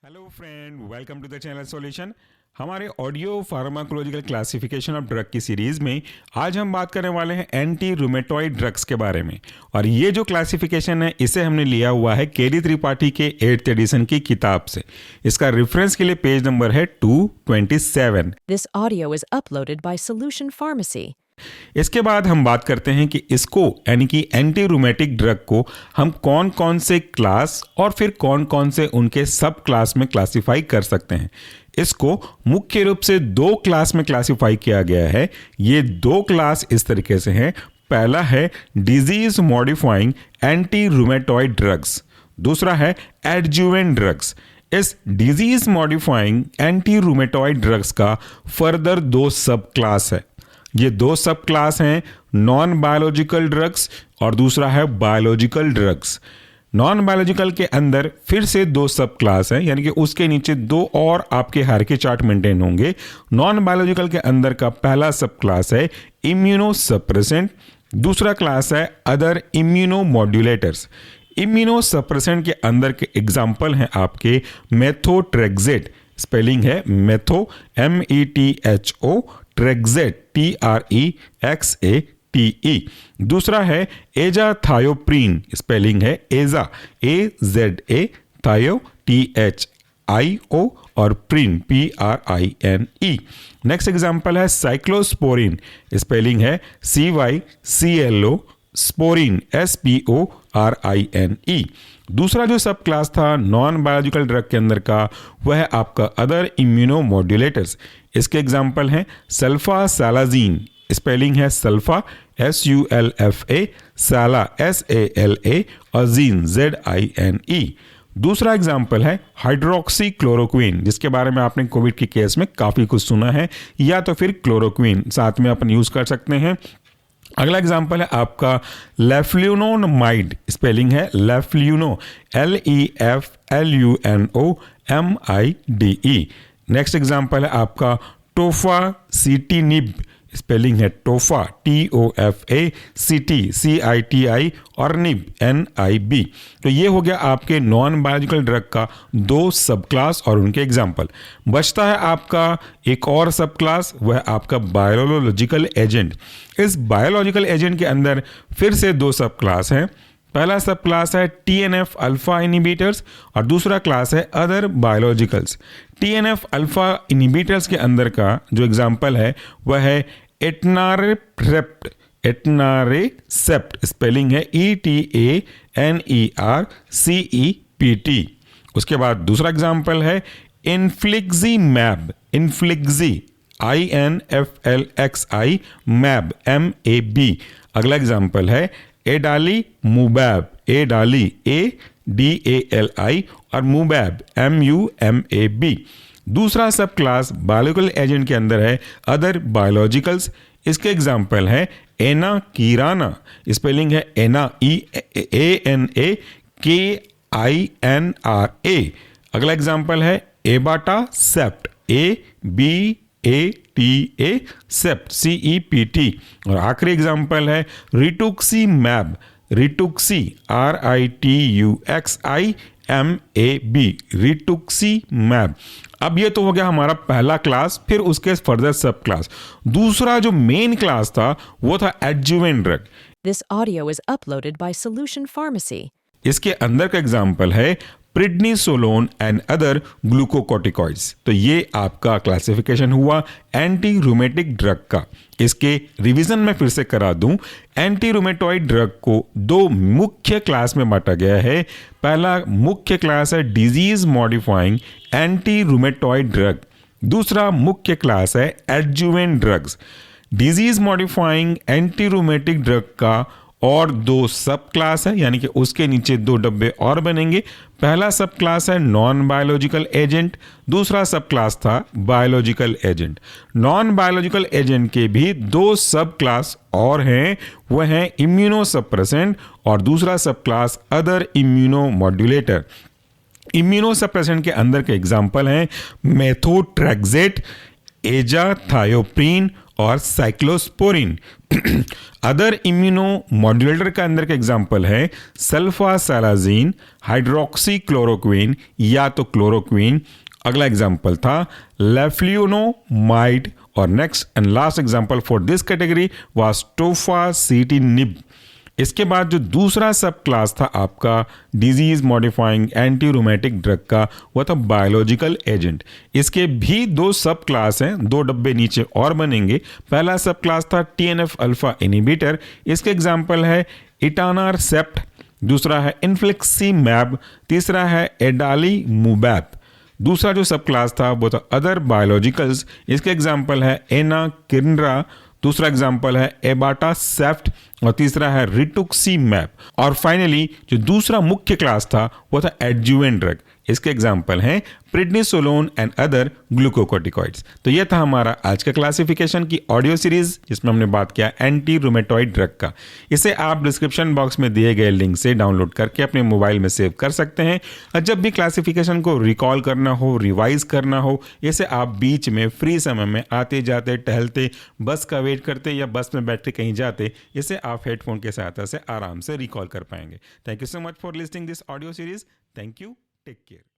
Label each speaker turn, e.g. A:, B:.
A: Hello friend, welcome to the channel solution. हमारे audio pharmacological classification of drug की series में आज हम बात करने वाले हैं एंटी रूमेटॉइड ड्रग्स के बारे में। और ये जो क्लासिफिकेशन है इसे हमने लिया हुआ है केडी त्रिपाठी के 8th एडिशन की किताब से। इसका रेफरेंस के लिए पेज नंबर है 227।
B: This audio is uploaded by Solution Pharmacy.
A: इसके बाद हम बात करते हैं कि इसको यानी कि एंटी रूमेटिक ड्रग को हम कौन कौन से क्लास और फिर कौन कौन से उनके सब क्लास में क्लासिफाई कर सकते हैं। इसको मुख्य रूप से दो क्लास में क्लासिफाई किया गया है। ये दो क्लास इस तरीके से हैं। पहला है disease modifying anti rheumatoid drugs, दूसरा है एडजुवेंट ड्रग्स। इस disease modifying anti rheumatoid drugs का फर्दर दो सब क्लास है। ये दो सब क्लास हैं, नॉन बायोलॉजिकल ड्रग्स और दूसरा है बायोलॉजिकल ड्रग्स। नॉन बायोलॉजिकल के अंदर फिर से दो सब क्लास हैं, यानी कि उसके नीचे दो और आपके हायरार्की चार्ट मेंटेन होंगे। नॉन बायोलॉजिकल के अंदर का पहला सब क्लास है इम्यूनो सप्रेसेंट, दूसरा क्लास है other immuno modulators. Immuno suppressant के अंदर के एग्जाम्पल हैं आपके मेथोट्रेक्सेट, स्पेलिंग है मेथो METHO, ट्रेक्सेट TREXATE। दूसरा है एजाथायोप्रीन, स्पेलिंग है एजा AZA, थायो THIO और प्रीन PRINE। नेक्स्ट एग्जाम्पल है साइक्लोस्पोरिन, स्पेलिंग है CYCLO, स्पोरिन SPORINE। दूसरा जो सब क्लास था नॉन बायोलॉजिकल ड्रग के अंदर का वह है आपका अदर इम्यूनो मॉड्यूलेटर्स। इसके एग्जाम्पल हैं सल्फा सैलाजीन, स्पेलिंग है सल्फा SULFA, साला SALA और जीन ZINE। दूसरा एग्जाम्पल है हाइड्रोक्सी क्लोरोक्विन, जिसके बारे में आपने कोविड के केस में काफ़ी कुछ सुना है, या तो फिर क्लोरोक्विन साथ में अपन यूज़ कर सकते हैं। अगला एग्जाम्पल है आपका लेफ्लुनोमाइड, स्पेलिंग है लेफ्लुनो LEFLUNOMIDE। नेक्स्ट एग्जाम्पल है आपका टोफासिटिनिब, स्पेलिंग है टोफा TOFACT और निब NIB। तो ये हो गया आपके नॉन बायोलॉजिकल ड्रग का दो सब क्लास और उनके एग्जाम्पल। बचता है आपका एक और सब क्लास, वह आपका बायोलॉजिकल एजेंट। इस बायोलॉजिकल एजेंट के अंदर फिर से दो सब क्लास हैं। पहला सब क्लास है TNF अल्फा इनिबिटर्स और दूसरा क्लास है other biologicals. TNF alpha inhibitors के अंदर का जो एग्जाम्पल है वह है एटनारेसेप्ट, स्पेलिंग है ETANERCEPT। उसके बाद दूसरा एग्जाम्पल है इन्फ्लिक्सीमैब, इन्फ्लिक्सी INFLXI मैब MAB। अगला एग्जाम्पल है एडालीमुबैब, एडाली ADALI और मुबैब MUMAB। दूसरा सब क्लास बायोलॉजिकल एजेंट के अंदर है अदर बायोलॉजिकल्स। इसके एग्जाम्पल है एनाकीराना, स्पेलिंग है एना EANAKINRA। अगला एग्जाम्पल है एबाटासेप्ट ABATA सेप्ट CEPT। और आखिरी एग्जाम्पल है रिटुक्सीमैब, रिटुक्सी RITUXIMAB, रिटुक्सीमैब। अब ये तो हो गया हमारा पहला क्लास, फिर उसके फर्दर सब क्लास। दूसरा जो मेन क्लास था वो था adjuvant drug.
B: This audio is uploaded by Solution Pharmacy.
A: इसके अंदर का एग्जाम्पल है प्रिडनिसोलोन एंड अदर ग्लूकोकॉर्टिकॉइड्स। तो ये आपका क्लासिफिकेशन हुआ एंटी रूमेटिक ड्रग का। इसके रिवीजन में फिर से करा दूं, एंटी रूमेटॉइड ड्रग को दो मुख्य क्लास में बांटा गया है। पहला मुख्य क्लास है disease modifying anti rheumatoid drug, दूसरा मुख्य क्लास है adjuvant drugs. Disease modifying anti rheumatic drug का और दो सब क्लास है, यानी कि उसके नीचे दो डब्बे और बनेंगे। पहला सब क्लास है नॉन बायोलॉजिकल एजेंट, दूसरा सब क्लास था biological agent. Non biological agent के भी दो सब क्लास और हैं, वह हैं इम्यूनो सप्रेसेंट और दूसरा sub class other immuno modulator. Immuno suppressant के अंदर के एग्जाम्पल हैं मेथोट्रेक्सेट, एजाथायोप्रीन और साइक्लोस्पोरिन। अदर इम्यूनो मॉड्यूलेटर का अंदर का एग्जाम्पल है सल्फासालाजीन, हाइड्रोक्सी क्लोरोक्विन या तो क्लोरोक्विन। अगला एग्जाम्पल था लेफ्लुनोमाइड। और next and last example for this category was tofacitinib. इसके बाद जो दूसरा सब क्लास था आपका disease modifying anti rheumatic drug का, वह था बायोलॉजिकल एजेंट। इसके भी दो सब क्लास हैं, 2 डब्बे नीचे और बनेंगे। पहला सब क्लास था TNF अल्फा इनहिबिटर। इसके एग्जाम्पल है इटानारसेप्ट, दूसरा है इन्फ्लिक्सीमैब, तीसरा है एडालीमुमैब। दूसरा जो सब क्लास था वो था अदर बायोलॉजिकल्स। इसके एग्जाम्पल है एनाकिन्ड्रा, दूसरा एग्जाम्पल है एबाटासेप्ट और तीसरा है रिटुक्सीमैब। और फाइनली जो दूसरा मुख्य क्लास था वो था एडजुवेंट ड्रग। इसके एग्जाम्पल हैं प्रेडनिसोलोन एंड अदर ग्लूकोकोर्टिकॉइड्स। तो यह था हमारा आज का क्लासिफिकेशन की ऑडियो सीरीज, जिसमें हमने बात किया एंटी रूमेटॉइड ड्रग का। इसे आप डिस्क्रिप्शन बॉक्स में दिए गए लिंक से डाउनलोड करके अपने मोबाइल में सेव कर सकते हैं। और जब भी क्लासिफिकेशन को रिकॉल करना हो, रिवाइज करना हो, इसे आप बीच में फ्री समय में आते जाते, टहलते, बस का वेट करते या बस में बैठ के कहीं जाते, इसे आप हेडफोन के सहायता से आराम से रिकॉल कर पाएंगे। Thank you so much for listening this audio series. Thank you. Take care.